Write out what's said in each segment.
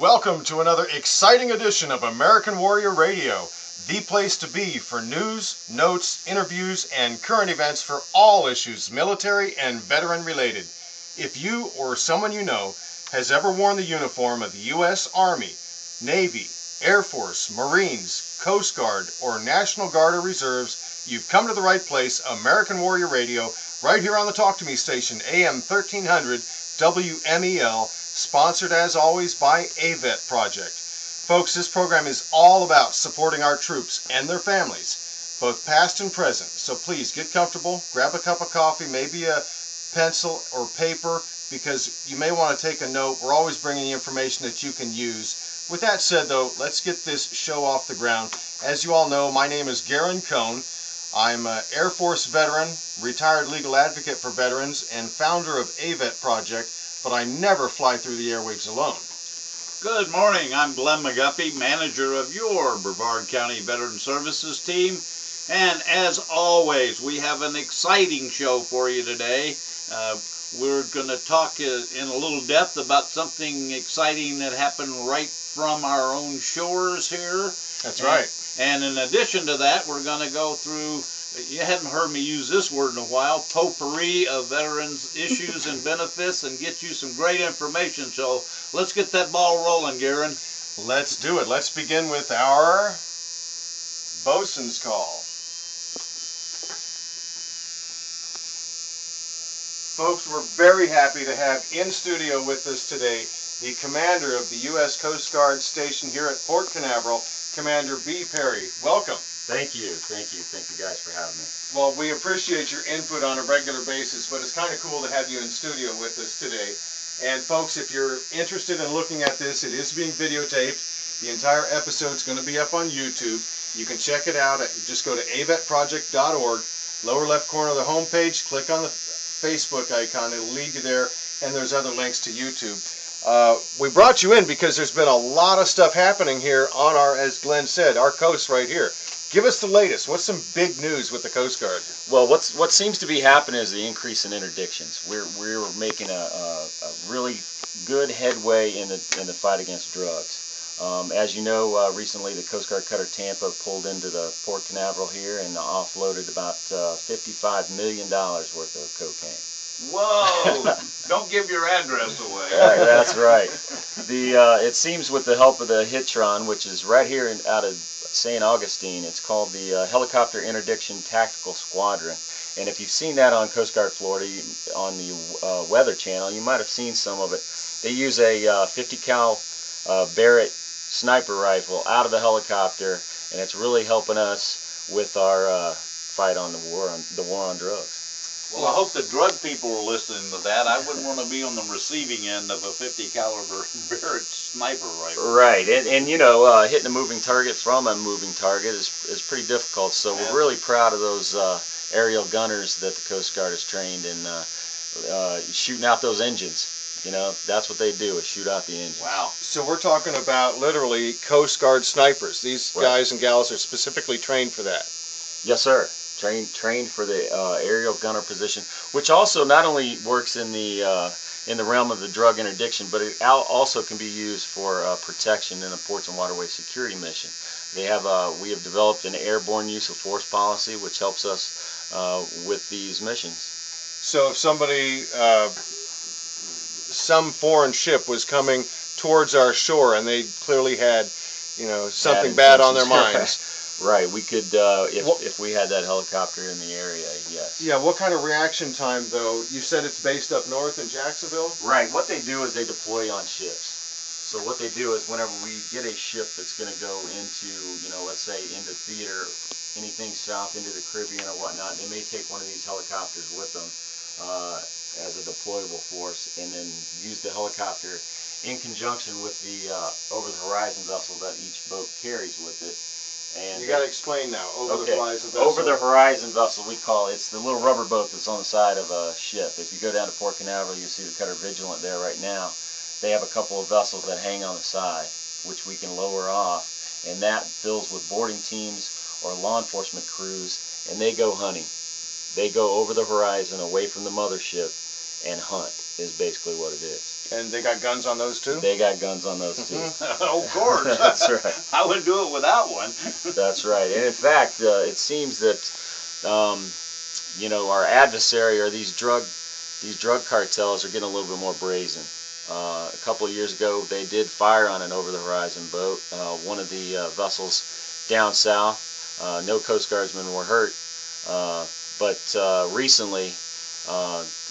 Welcome to another exciting edition of American Warrior Radio, the place to be for news, notes, interviews, and current events for all issues military and veteran related. If you or someone you know has ever worn the uniform of the U.S. Army, Navy, Air Force, Marines, Coast Guard, or National Guard or Reserves, you've come to the right place. American Warrior Radio, right here on the Talk to Me station, AM 1300 WMEL, sponsored as always by AVET Project. Folks, this program is all about supporting our troops and their families, both past and present. So please get comfortable, grab a cup of coffee, maybe a pencil or paper, because you may want to take a note. We're always bringing you information that you can use. With that said, though, let's get this show off the ground. As you all know, my name is Garen Cohn. I'm an Air Force veteran, retired legal advocate for veterans, and founder of AVET Project, but I never fly through the airwaves alone. Good morning. I'm Glenn McGuffey, manager of your Brevard County Veteran Services team. And as always, we have an exciting show for you today. We're going to talk in a little depth about something exciting that happened right from our own shores here. That's right. And in addition to that, we're going to go through, you hadn't heard me use this word in a while, potpourri of veterans' issues and benefits, and get you some great information. So let's get that ball rolling, Garen. Let's do it. Let's begin with our bosun's call. Folks, we're very happy to have in studio with us today the commander of the U.S. Coast Guard station here at Port Canaveral, Commander B. Perry. Welcome. Thank you guys for having me. Well, we appreciate your input on a regular basis, but it's kind of cool to have you in studio with us today. And folks, if you're interested in looking at this, it is being videotaped. The entire episode's going to be up on YouTube. You can check it out. Just go to avetproject.org, lower left corner of the homepage, click on the Facebook icon. It'll lead you there, and there's other links to YouTube. We brought you in because there's been a lot of stuff happening here on our, as Glenn said, our coast right here. Give us the latest. What's some big news with the Coast Guard? Well, what seems to be happening is the increase in interdictions. We're making a really good headway in the fight against drugs. As you know, recently the Coast Guard cutter Tampa pulled into the Port Canaveral here and offloaded about $55 million worth of cocaine. Whoa! Don't give your address away. That's right. It seems with the help of the Hitron, which is right here out of St. Augustine, it's called the Helicopter Interdiction Tactical Squadron. And if you've seen that on Coast Guard Florida, on the Weather Channel, you might have seen some of it. They use a 50 cal Barrett sniper rifle out of the helicopter, and it's really helping us with our fight on the war on drugs. Well, I hope the drug people are listening to that. I wouldn't want to be on the receiving end of a 50 caliber Barrett sniper rifle. Right, and you know, hitting a moving target from a moving target is pretty difficult. So we're really proud of those aerial gunners that the Coast Guard has trained in shooting out those engines. You know, that's what they do, is shoot out the engines. Wow. So we're talking about literally Coast Guard snipers. These guys and gals are specifically trained for that. Yes, sir. Trained for the aerial gunner position, which also not only works in the realm of the drug interdiction, but it also can be used for protection in a ports and waterway security mission. We have developed an airborne use of force policy, which helps us with these missions. So if somebody, some foreign ship was coming towards our shore, and they clearly had, you know, something bad on their minds. Right, we could, if we had that helicopter in the area, yes. Yeah, what kind of reaction time, though? You said it's based up north in Jacksonville? Right, what they do is they deploy on ships. So what they do is whenever we get a ship that's going to go into, you know, let's say into theater, anything south into the Caribbean or whatnot, they may take one of these helicopters with them as a deployable force, and then use the helicopter in conjunction with the over-the-horizon vessel that each boat carries with it. And you got to explain now, over-the-horizon vessel. Over-the-horizon vessel, we call it. It's the little rubber boat that's on the side of a ship. If you go down to Port Canaveral, you'll see the cutter Vigilant there right now. They have a couple of vessels that hang on the side, which we can lower off, and that fills with boarding teams or law enforcement crews, and they go hunting. They go over the horizon, away from the mothership, and hunt. is basically what it is. And they got guns on those too? They got guns on those too. Of course. That's right. I wouldn't do it without one. That's right. And in fact, it seems that our adversary, or these drug cartels, are getting a little bit more brazen. A couple of years ago, they did fire on an over-the-horizon boat. One of the vessels down south. No Coast Guardsmen were hurt, but recently,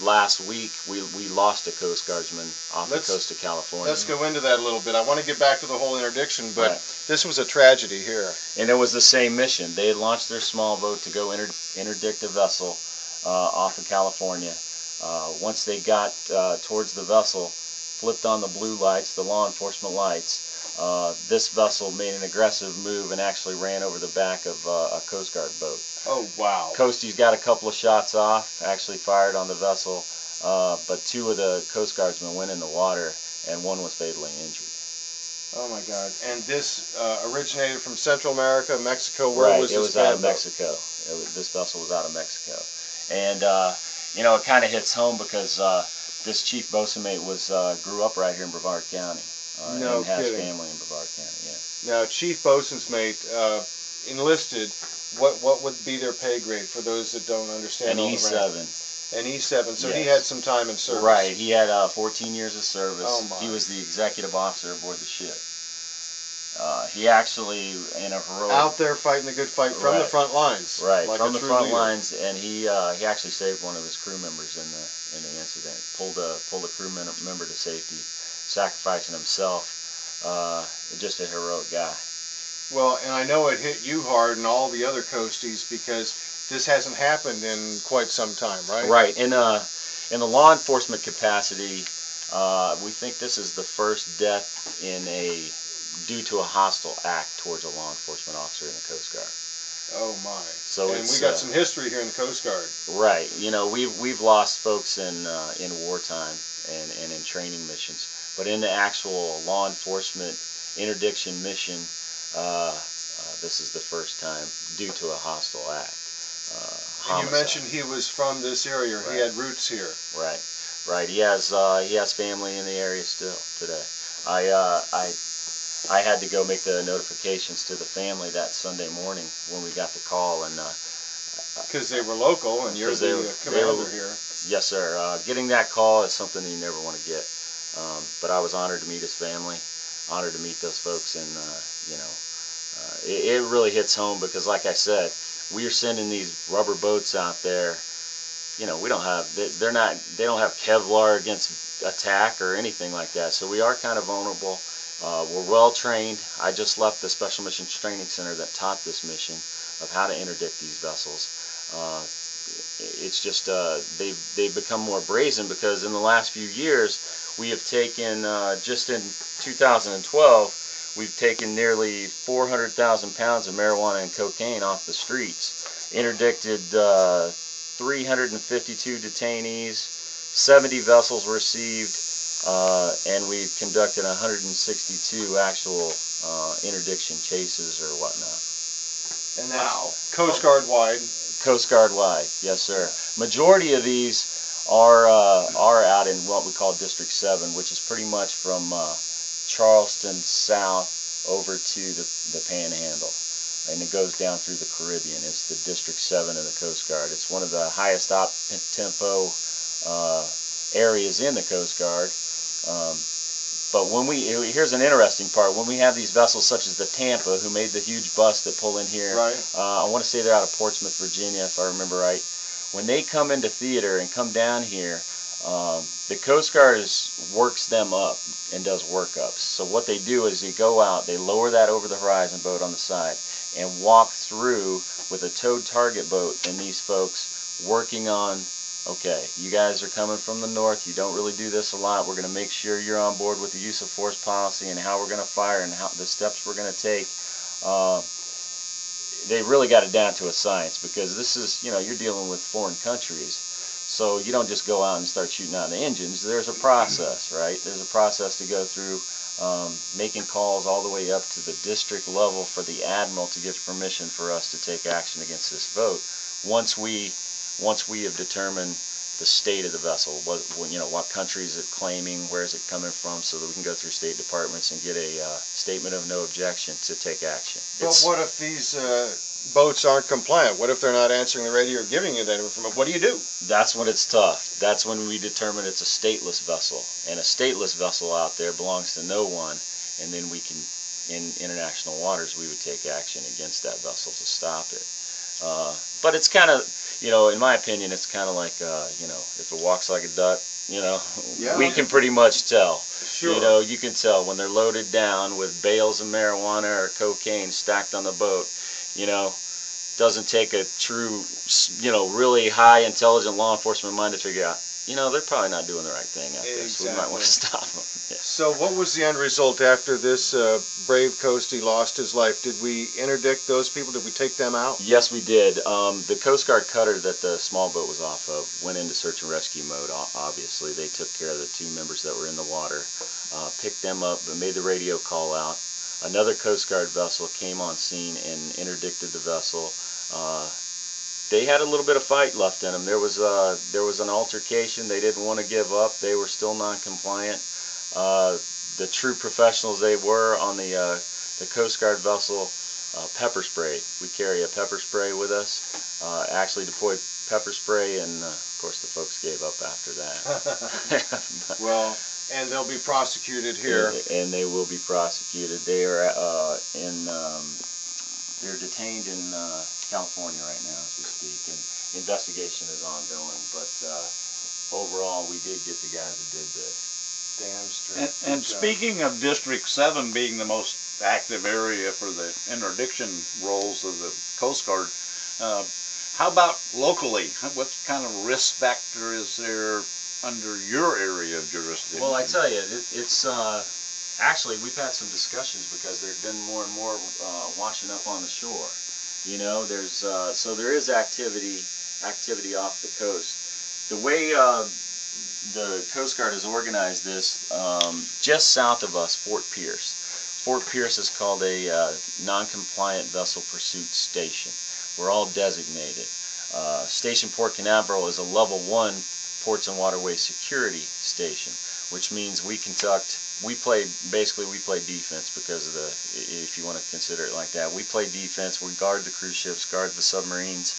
last week, we lost a Coast Guardsman off the coast of California. Let's go into that a little bit. I want to get back to the whole interdiction, but Right. this was a tragedy here. And it was the same mission. They had launched their small boat to go interdict a vessel off of California. Once they got towards the vessel, flipped on the blue lights, the law enforcement lights, this vessel made an aggressive move and actually ran over the back of a Coast Guard boat. Oh, wow. Coasties got a couple of shots off, actually fired on the vessel, but 2 of the Coast Guardsmen went in the water, and 1 was fatally injured. Oh, my God. And this originated from Central America, Mexico. Where was this? It was out of Mexico. This vessel was out of Mexico. And, it kind of hits home because this chief bosun mate grew up right here in Brevard County. No and has kidding. family in Brevard County, yeah. Now, chief bosun's mate enlisted. What would be their pay grade for those that don't understand? An E7. An E7. So he Yes. had some time in service. Right. He had 14 years of service. Oh, my. He was the executive officer aboard the ship. He actually, in a heroic... Out there fighting the good fight from the Right. front lines. Right, like from a the true front leader. lines, and he actually saved one of his crew members in the incident. Pulled a crew member to safety, sacrificing himself. Just a heroic guy. Well, and I know it hit you hard and all the other coasties because this hasn't happened in quite some time, right? Right. In the law enforcement capacity, we think this is the first death due to a hostile act towards a law enforcement officer in the Coast Guard. Oh my! So and we got some history here in the Coast Guard. Right. We've lost folks in wartime and in training missions, but in the actual law enforcement interdiction mission, this is the first time due to a hostile act. And you mentioned he was from this area. Right. He had roots here. Right. Right. He has family in the area still today. I had to go make the notifications to the family that Sunday morning when we got the call, and because they were local and you're the commander here. Yes, sir. Getting that call is something you never want to get. But I was honored to meet his family, honored to meet those folks, and it really hits home because, like I said, we are sending these rubber boats out there. We don't have they don't have Kevlar against attack or anything like that. So we are kind of vulnerable. We're well trained. I just left the Special Missions Training Center that taught this mission of how to interdict these vessels. It's just they've become more brazen because in the last few years we have taken just in 2012 we've taken nearly 400,000 pounds of marijuana and cocaine off the streets. Interdicted 352 detainees, 70 vessels received, and we've conducted 162 actual interdiction chases or whatnot. And that's Coast Guard wide. Coast Guard wide, yes, sir. Majority of these are out in what we call District 7, which is pretty much from Charleston south over to the Panhandle, and it goes down through the Caribbean. It's the District 7 of the Coast Guard. It's one of the highest tempo areas in the Coast Guard. But here's an interesting part. When we have these vessels such as the Tampa, who made the huge bust that pull in here, right. I want to say they're out of Portsmouth, Virginia, if I remember right. When they come into theater and come down here, the Coast Guard works them up and does workups. So what they do is they go out, they lower that over-the-horizon boat on the side, and walk through with a towed target boat and these folks working on, okay, you guys are coming from the north, you don't really do this a lot, we're going to make sure you're on board with the use of force policy and how we're going to fire and how the steps we're going to take. They really got it down to a science because this is, you're dealing with foreign countries. So you don't just go out and start shooting out the engines. There's a process, right? There's a process to go through, making calls all the way up to the district level for the admiral to give permission for us to take action against this boat. Once we have determined the state of the vessel, what country is it claiming, where is it coming from, so that we can go through State Departments and get a statement of no objection to take action. But what if these boats aren't compliant? What if they're not answering the radio or giving you that information? What do you do? That's when it's tough. That's when we determine it's a stateless vessel, and a stateless vessel out there belongs to no one, and then we can, in international waters, we would take action against that vessel to stop it. But it's kind of, in my opinion, it's kind of like, if it walks like a duck, Yeah. we can pretty much tell. Sure. You can tell when they're loaded down with bales of marijuana or cocaine stacked on the boat. Doesn't take a true, really high intelligent law enforcement mind to figure out, they're probably not doing the right thing out there, so we might want to stop them. Yeah. So what was the end result after this brave coastie lost his life? Did we interdict those people? Did we take them out? Yes, we did. The Coast Guard cutter that the small boat was off of went into search and rescue mode, obviously. They took care of the 2 members that were in the water, picked them up, but made the radio call out. Another Coast Guard vessel came on scene and interdicted the vessel. They had a little bit of fight left in them. There was an altercation. They didn't want to give up. They were still non-compliant. The true professionals they were on the Coast Guard vessel, pepper spray. We carry a pepper spray with us. Actually deployed pepper spray, and of course the folks gave up after that. Well, and they'll be prosecuted here. And they will be prosecuted. They are they're detained in California right now as we speak, and investigation is ongoing. But overall, we did get the guys that did this. Damn straight. And speaking of District 7 being the most active area for the interdiction roles of the Coast Guard, how about locally? What kind of risk factor is there under your area of jurisdiction? Well, I tell you, it's actually, we've had some discussions because there's been more and more washing up on the shore. There's so there is activity off the coast. The way the Coast Guard has organized this, just south of us, Fort Pierce. Fort Pierce is called a non-compliant vessel pursuit station. We're all designated. Station Port Canaveral is a level 1 ports and waterway security station, which means we play defense because of if you want to consider it like that. We play defense. We guard the cruise ships, guard the submarines.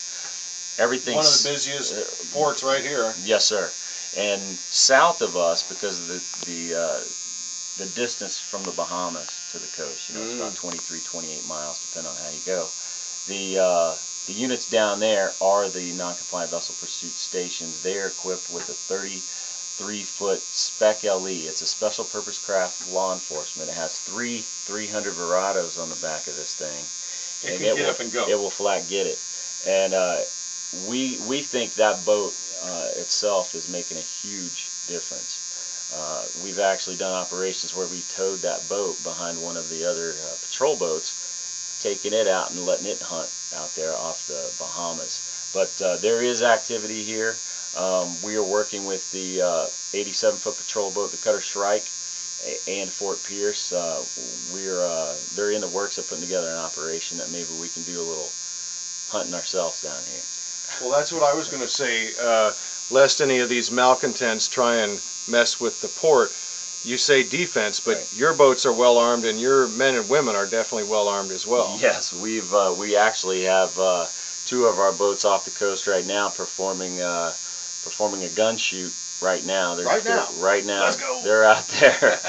Everything's one of the busiest ports right here. Yes, sir. And south of us, because of the distance from the Bahamas to the coast, it's about 23, 28 miles, depending on how you go. The units down there are the non-compliant vessel pursuit stations. They are equipped with a 33-foot Spec LE. It's a special purpose craft law enforcement. It has 300 Verados on the back of this thing. It can get up and go. It will flat get it. And we think that boat itself is making a huge difference. We've actually done operations where we towed that boat behind one of the other patrol boats, taking it out and letting it hunt out there off the Bahamas. But there is activity here. We are working with the 87-foot patrol boat, the Cutter Shrike, and Fort Pierce. They're in the works of putting together an operation that maybe we can do a little hunting ourselves down here. Well, that's what I was going to say. Lest any of these malcontents try and mess with the port, you say defense, but right. Your boats are well armed, and your men and women are definitely well armed as well. Yes, we actually have 2 of our boats off the coast right now performing a gun shoot right now. Right now. Let's go. They're out there.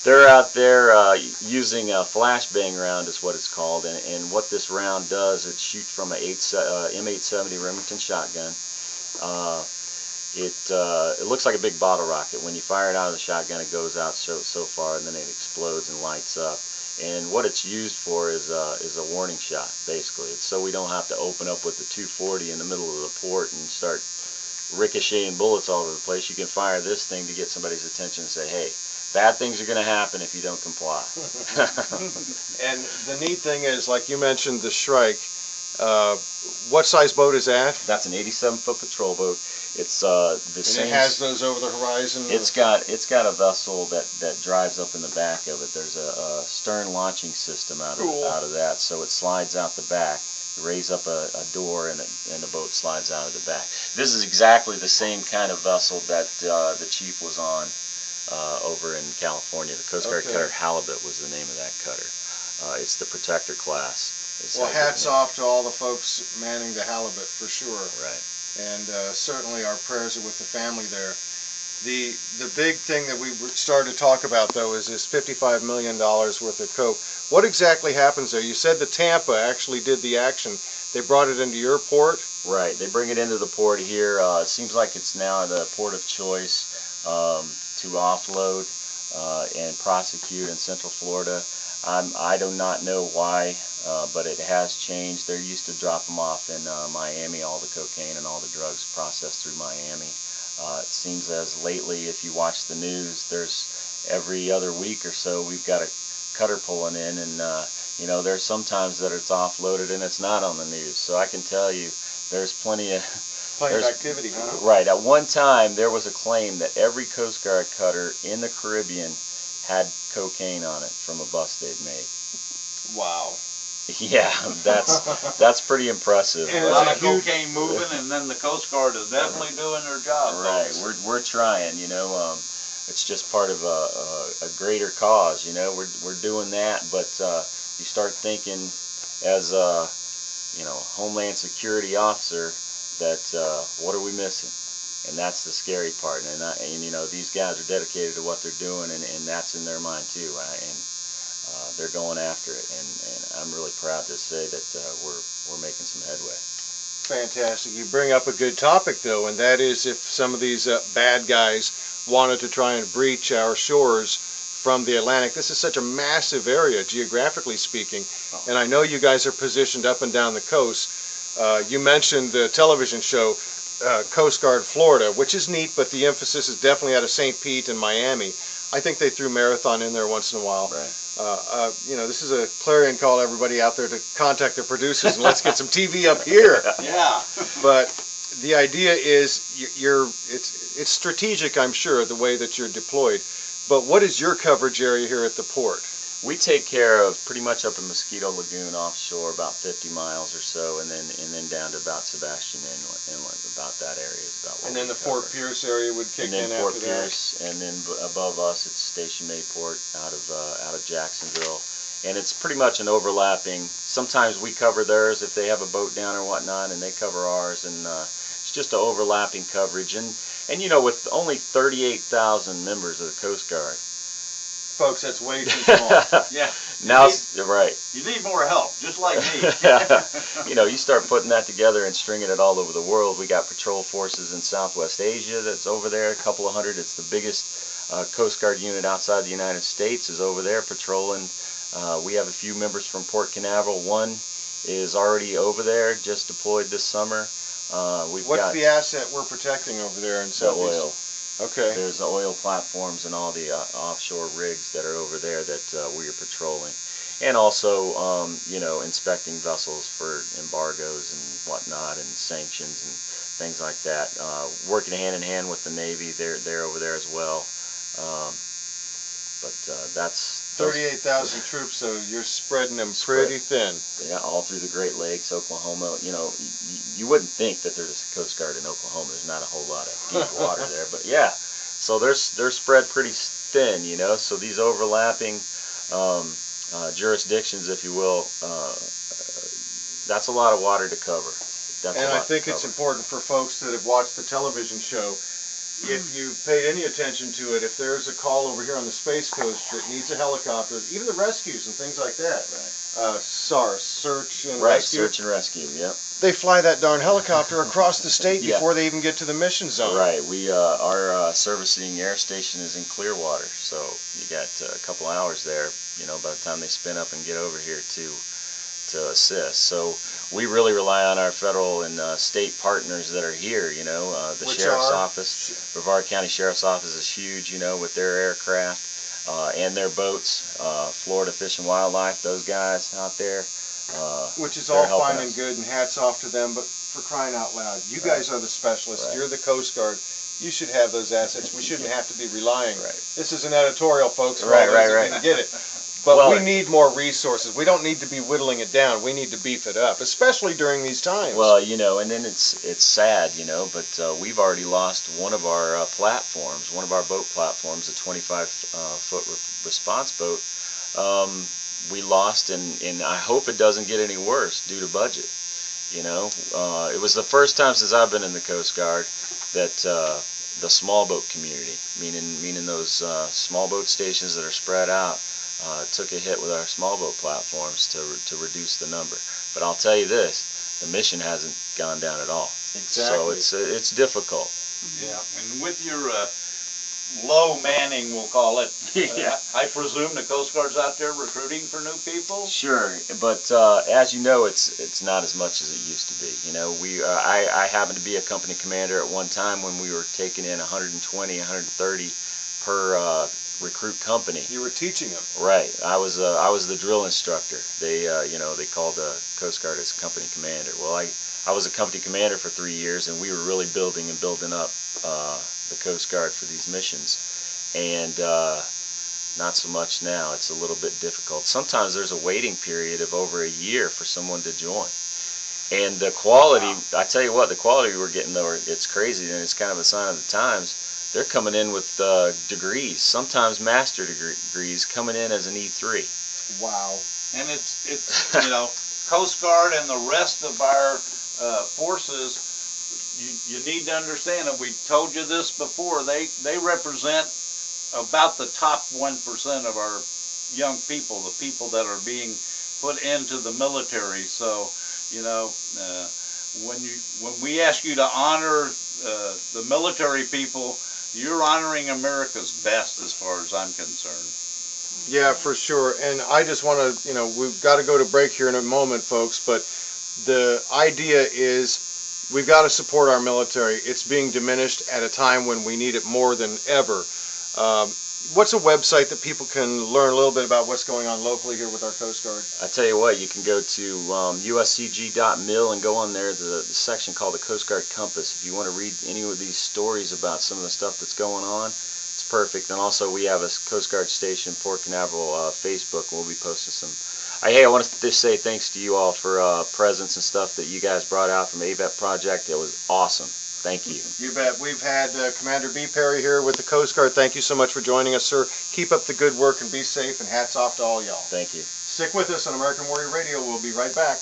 They're out there using a flashbang round is what it's called, and what this round does, it shoots from a M870 Remington shotgun. It looks like a big bottle rocket. When you fire it out of the shotgun, it goes out so far, and then it explodes and lights up. And what it's used for is a warning shot, basically. It's so we don't have to open up with the 240 in the middle of the port and start ricocheting bullets all over the place. You can fire this thing to get somebody's attention and say, hey, bad things are going to happen if you don't comply. And the neat thing is, like you mentioned, the Shrike. What size boat is that? That's an 87-foot patrol boat. It's the same. And it has those over the horizon. It's got a vessel that drives up in the back of it. There's a stern launching system out of that, so it slides out the back, raise up a door, and the boat slides out of the back. This is exactly the same kind of vessel that the chief was on over in California. The Coast Guard cutter Halibut was the name of that cutter. It's the protector class. Well, hats off to all the folks manning the Halibut for sure. Right. And certainly our prayers are with the family there. The big thing that we started to talk about, though, is this $55 million worth of coke. What exactly happens there? You said the Tampa actually did the action. They brought it into your port? Right. They bring it into the port here. It seems like it's now the port of choice to offload and prosecute in Central Florida. I do not know why, but it has changed. They're used to drop them off in Miami, all the cocaine and all the drugs processed through Miami. It seems as lately, if you watch the news, there's every other week or so we've got a cutter pulling in, and you know, there's sometimes that it's offloaded and it's not on the news. So I can tell you there's plenty of activity, huh? Right. At one time there was a claim that every Coast Guard cutter in the Caribbean had cocaine on it from a bust they'd made. Wow. Yeah, that's pretty impressive. And a lot of cocaine moving, and then the Coast Guard is definitely doing their job. Right, folks. we're trying. You know, it's just part of a greater cause. You know, we're doing that, but you start thinking, as a Homeland Security officer, that what are we missing? And that's the scary part. And you know, these guys are dedicated to what they're doing, and that's in their mind too. They're going after it, and I'm really proud to say that we're making some headway. Fantastic. You bring up a good topic, though, and that is if some of these bad guys wanted to try and breach our shores from the Atlantic. This is such a massive area, geographically speaking, and I know you guys are positioned up and down the coast. You mentioned the television show Coast Guard Florida, which is neat, but the emphasis is definitely out of St. Pete and Miami. I think they threw Marathon in there once in a while. Right. You know, this is a clarion call, everybody out there, to contact the producers and let's get some TV up here. Yeah. But the idea is it's strategic, I'm sure, the way that you're deployed. But what is your coverage area here at the port? We take care of pretty much up in Mosquito Lagoon offshore, about 50 miles or so, and then down to about Sebastian Inlet, about that area is about what. And then we the cover. Fort Pierce area would kick and then in Fort after Pierce, and then above us it's Station Mayport out of Jacksonville, and it's pretty much an overlapping. Sometimes we cover theirs if they have a boat down or whatnot, and they cover ours, and it's just an overlapping coverage. And you know, with only 38,000 members of the Coast Guard. Folks, that's way too small. Yeah. Now, right. You need more help, just like me. You know, you start putting that together and stringing it all over the world. We got patrol forces in Southwest Asia that's over there, a couple of hundred. It's the biggest Coast Guard unit outside the United States is over there patrolling. We have a few members from Port Canaveral. One is already over there, just deployed this summer. What's the asset we're protecting over there in Southeast? Oil. Okay. There's the oil platforms and all the offshore rigs that are over there that we are patrolling. And also, you know, inspecting vessels for embargoes and whatnot, and sanctions and things like that. Working hand in hand with the Navy, they're over there as well. That's 38,000 troops, so you're spreading them pretty thin. Yeah, all through the Great Lakes, Oklahoma. You know, you wouldn't think that there's a Coast Guard in Oklahoma. There's not a whole lot of deep water there, but yeah. So they're spread pretty thin, you know. So these overlapping jurisdictions, if you will, that's a lot of water to cover. And I think it's important for folks that have watched the television show, if you paid any attention to it, if there's a call over here on the Space Coast that needs a helicopter, even the rescues and things like that, SAR, search and rescue. Search and rescue, yep. They fly that darn helicopter across the state before they even get to the mission zone. Right. We our servicing air station is in Clearwater, so you got a couple hours there. You know, by the time they spin up and get over here to assist. So we really rely on our federal and state partners that are here. You know, the Sheriff's Office, Brevard County Sheriff's Office is huge. You know, with their aircraft and their boats. Florida Fish and Wildlife, those guys out there. Which is all fine and good, and hats off to them, but for crying out loud, you guys are the specialists. You're the Coast Guard. You should have those assets. We shouldn't have to be relying. This is an editorial, folks. For all those that didn't get it. But Well, we need more resources. We don't need to be whittling it down. We need to beef it up, especially during these times. well, and then it's sad, but we've already lost one of our platforms, one of our boat platforms, a 25-foot response boat. We lost, and I hope it doesn't get any worse due to budget. It was the first time since I've been in the Coast Guard that the small boat community, meaning those small boat stations that are spread out, took a hit with our small boat platforms to reduce the number. But I'll tell you this, the mission hasn't gone down at all. Exactly. So it's difficult. Yeah, and with your low manning, we'll call it, Yeah. I presume the Coast Guard's out there recruiting for new people? Sure, but as you know, it's not as much as it used to be. I happened to be a company commander at one time when we were taking in 120, 130 per recruit company. You were teaching them. Right. I was the drill instructor. They called the Coast Guard as company commander. Well, I was a company commander for 3 years, and we were really building up the Coast Guard for these missions, and not so much now. It's a little bit difficult. Sometimes there's a waiting period of over a year for someone to join, and the quality. Wow. I tell you what, the quality we're getting though, it's crazy, and it's kind of a sign of the times. They're coming in with degrees, sometimes master degrees, coming in as an E3. Wow. And it's Coast Guard and the rest of our forces, you need to understand, and we told you this before, they represent about the top 1% of our young people, the people that are being put into the military. So, when we ask you to honor the military people, you're honoring America's best as far as I'm concerned. Yeah, for sure. And I just want to, we've got to go to break here in a moment, folks, but the idea is we've got to support our military. It's being diminished at a time when we need it more than ever. What's a website that people can learn a little bit about what's going on locally here with our Coast Guard? I tell you what, you can go to uscg.mil and go on there, the section called the Coast Guard Compass. If you want to read any of these stories about some of the stuff that's going on, it's perfect. And also we have a Coast Guard station, Port Canaveral Facebook, and we'll be posting some. Hey, I want to just say thanks to you all for presents and stuff that you guys brought out from AVET Project. It was awesome. Thank you. You bet. We've had Commander B. Perry here with the Coast Guard. Thank you so much for joining us, sir. Keep up the good work and be safe, and hats off to all y'all. Thank you. Stick with us on American Warrior Radio. We'll be right back.